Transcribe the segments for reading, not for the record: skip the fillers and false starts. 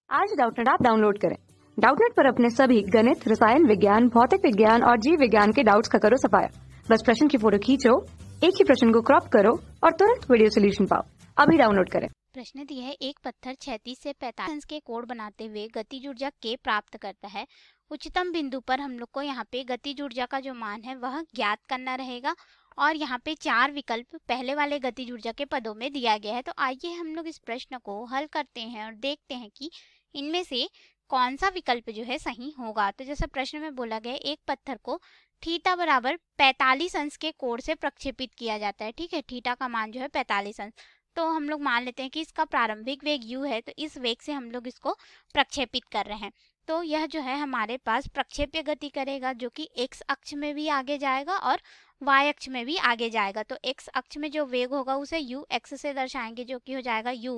आज Doubtnut app download करें। Doubtnut पर अपने सभी गणित, रसायन विज्ञान, भौतिक विज्ञान और जीव विज्ञान के डाउट्स का करो सफाया। बस प्रश्न की फोटो खींचो, एक ही प्रश्न को क्रॉप करो और तुरंत वीडियो सोल्यूशन पाओ। अभी डाउनलोड करें। प्रश्न दिया है, एक पत्थर 36 से 45 अंश के कोण बनाते हुए गतिज ऊर्जा के प्राप्त करता है। उच्चतम बिंदु पर हम लोग को यहाँ पे गतिज ऊर्जा का जो मान है वह ज्ञात करना रहेगा और यहाँ पे 4 विकल्प पहले वाले गतिज ऊर्जा के पदों में दिया गया है। तो आइए हम लोग इस प्रश्न को हल करते हैं और देखते हैं कि इनमें से कौन सा विकल्प जो है सही होगा। तो जैसे प्रश्न में बोला गया, एक पत्थर को थीटा बराबर 45 अंश के कोण से प्रक्षेपित किया जाता है। ठीक है, थीटा का मान जो है 45 अंश। तो हम लोग मान लेते हैं कि इसका प्रारंभिक वेग u है, तो इस वेग से हम लोग इसको प्रक्षेपित कर रहे हैं। तो यह जो है हमारे पास प्रक्षेप्य गति करेगा, जो कि x अक्ष में भी आगे जाएगा और y अक्ष में भी आगे जाएगा। तो x अक्ष में जो वेग होगा उसे u x से दर्शाएंगे, जो कि हो जाएगा u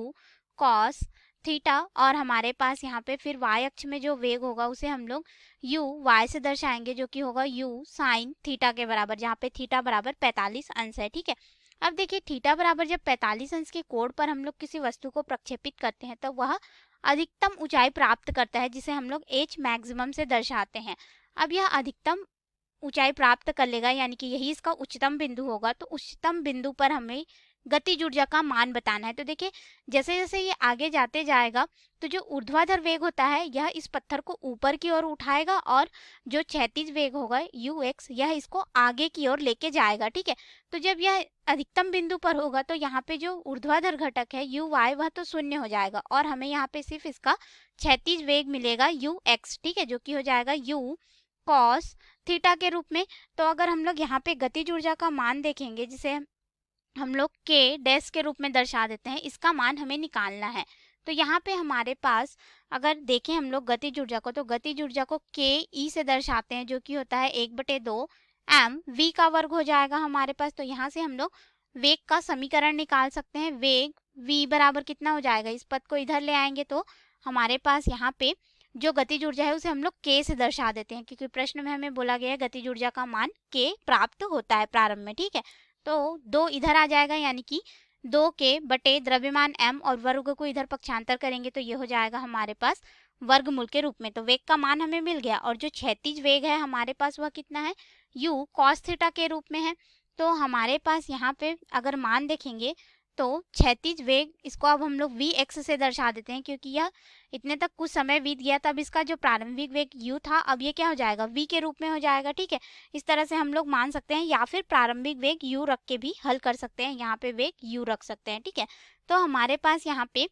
cos थीटा, और हमारे पास यहाँ पे फिर y अक्ष में जो वेग होगा उसे हम लोग u y से दर्शाएंगे, जो कि होगा u sin थीटा के बराबर, जहाँ पे थीटा बराबर 45 अंश है। ठीक है, अब देखिए थीटा बराबर जब 45 अंश के कोण पर हम लोग किसी वस्तु को प्रक्षेपित करते हैं तो वह अधिकतम ऊंचाई प्राप्त करता है, जिसे हम लोग h मैक्सिमम से दर्शाते हैं। अब यह अधिकतम ऊंचाई प्राप्त कर लेगा, यानी कि यही इसका उच्चतम बिंदु होगा। तो उच्चतम बिंदु पर हमें गतिज ऊर्जा का मान बताना है। तो देखिए जैसे जैसे ये आगे जाते जाएगा तो जो ऊर्ध्वाधर वेग होता है यह इस पत्थर को ऊपर की ओर उठाएगा और जो क्षैतिज वेग होगा ux यह इसको आगे की ओर लेके जाएगा। ठीक है, तो जब यह अधिकतम बिंदु पर होगा तो यहाँ पे जो ऊर्ध्वाधर घटक है uy वह तो शून्य हो जाएगा और हमें यहाँ पे सिर्फ इसका क्षैतिज वेग मिलेगा ux। ठीक है, जो कि हो जाएगा u cos थीटा के रूप में। तो अगर हम लोग यहाँ पे गतिज ऊर्जा का मान देखेंगे, जिसे हम लोग k डैश के रूप में दर्शा देते हैं, इसका मान हमें निकालना है। तो यहाँ पे हमारे पास अगर देखें हम लोग गतिज ऊर्जा को, तो गतिज ऊर्जा को k e से दर्शाते हैं, जो कि होता है 1/2 m v का वर्ग हो जाएगा हमारे पास। तो यहाँ से हम लोग वेग का समीकरण निकाल सकते हैं। वेग v बराबर कितना हो जाएगा, इस पद को इधर ले आएंगे तो हमारे पास यहाँ पे जो गतिज ऊर्जा है उसे हम लोग k से दर्शा देते हैं, क्योंकि प्रश्न में हमें बोला गया है गतिज ऊर्जा का मान k प्राप्त होता है प्रारंभ में। ठीक है, तो 2 इधर आ जाएगा, यानी कि 2k बटे द्रव्यमान m और वर्ग को इधर पक्षांतर करेंगे तो ये हो जाएगा हमारे पास वर्गमूल के रूप में। तो वेग का मान हमें मिल गया और जो क्षैतिज वेग है हमारे पास वह कितना है, u cos थीटा के रूप में है। तो हमारे पास यहाँ पे अगर मान देखेंगे तो क्षैतिज वेग, इसको अब हम लोग vx से दर्शा देते हैं, क्योंकि यह इतने तक कुछ समय बीत गया तब इसका जो प्रारंभिक वेग u था अब ये क्या हो जाएगा, v के रूप में हो जाएगा। ठीक है, इस तरह से हम लोग मान सकते हैं, या फिर प्रारंभिक वेग u रख के भी हल कर सकते हैं, यहाँ पे वेग u रख सकते हैं। ठीक है, तो हमारे पास यहाँ पे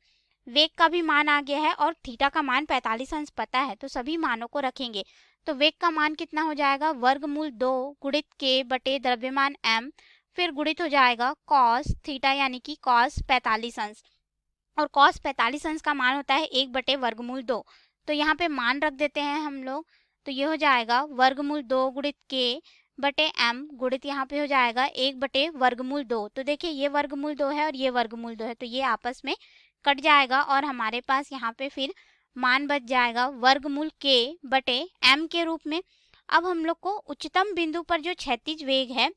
वेग का भी मान आ गया है और थीटा का मान 45 अंश पता है, तो सभी मानों को रखेंगे तो वेग का मान कितना हो जाएगा, वर्गमूल 2 गुणित k बटे द्रव्यमान m, फिर गुणित हो जाएगा cos थीटा, यानी कि cos 45 अंश, और cos 45 अंश का मान होता है 1/वर्गमूल 2। तो यहाँ पे मान रख देते हैं हम लोग, तो ये हो जाएगा वर्गमूल 2 गुणित k बटे m गुणित यहाँ पे हो जाएगा 1/वर्गमूल 2। तो देखिए ये वर्गमूल 2 है और ये वर्गमूल 2 है, तो ये आपस में कट जाएगा और हमारे पास यहाँ पे फिर मान बच जाएगा वर्गमूल k बटे m के रूप में। अब हम लोग को उच्चतम बिंदु पर जो क्षैतिज वेग है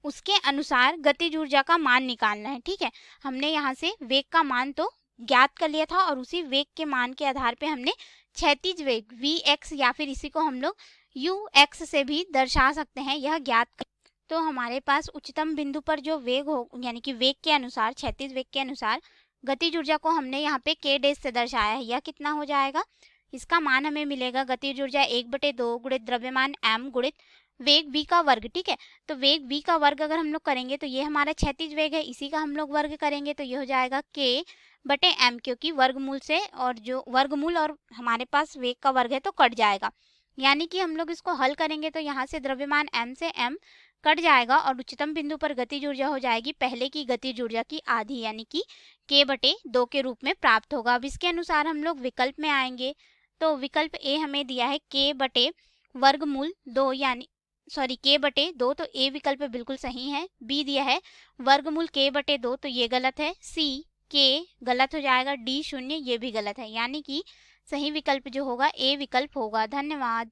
उसके अनुसार गतिज ऊर्जा का मान निकालना है। ठीक है, हमने यहाँ से वेग का मान तो ज्ञात कर लिया था और उसी वेग के मान के आधार पे हमने क्षैतिज वेग vx या फिर इसी को हम लोग ux से भी दर्शा सकते हैं, यह ज्ञात कर। तो हमारे पास उच्चतम बिंदु पर जो वेग हो, यानी कि वेग के अनुसार, क्षैतिज वेग के अनुसार गतिज ऊर्जा को हमने यहाँ पे k डैश से दर्शाया है। यह कितना हो जाएगा, इसका मान हमें मिलेगा गतिज ऊर्जा 1/2 गुणित द्रव्यमान m गुणित वेग v का वर्ग। ठीक है, तो वेग v का वर्ग अगर हम लोग करेंगे तो ये हमारा क्षैतिज वेग है, इसी का हम लोग वर्ग करेंगे तो ये हो जाएगा k बटे m, क्योंकि वर्गमूल से और जो वर्गमूल और हमारे पास वेग का वर्ग है तो कट जाएगा, यानी कि हम लोग इसको हल करेंगे तो यहाँ से द्रव्यमान m से m कट जाएगा और उच्चतम बिंदु पर गतिज ऊर्जा हो जाएगी पहले की गतिज ऊर्जा की आधी, यानी कि k/2 के रूप में प्राप्त होगा। अब इसके अनुसार हम लोग विकल्प में आएंगे, तो विकल्प ए हमें दिया है k/वर्गमूल 2, यानी k/2, तो ए विकल्प बिल्कुल सही है। बी दिया है वर्गमूल k/2, तो ये गलत है। सी k गलत हो जाएगा, डी 0 ये भी गलत है, यानी कि सही विकल्प जो होगा ए विकल्प होगा। धन्यवाद।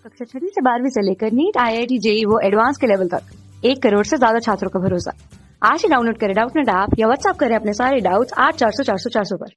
कक्षा 6 से 12वीं से लेकर नीट, IIT, JEE वो एडवांस के लेवल तक 1 करोड़ से ज्यादा छात्रों का भरोसा। आज ही डाउनलोड करें डाउटनेट ऐप या व्हाट्सएप करें अपने सारे डाउट्स 8400 400 400 पर।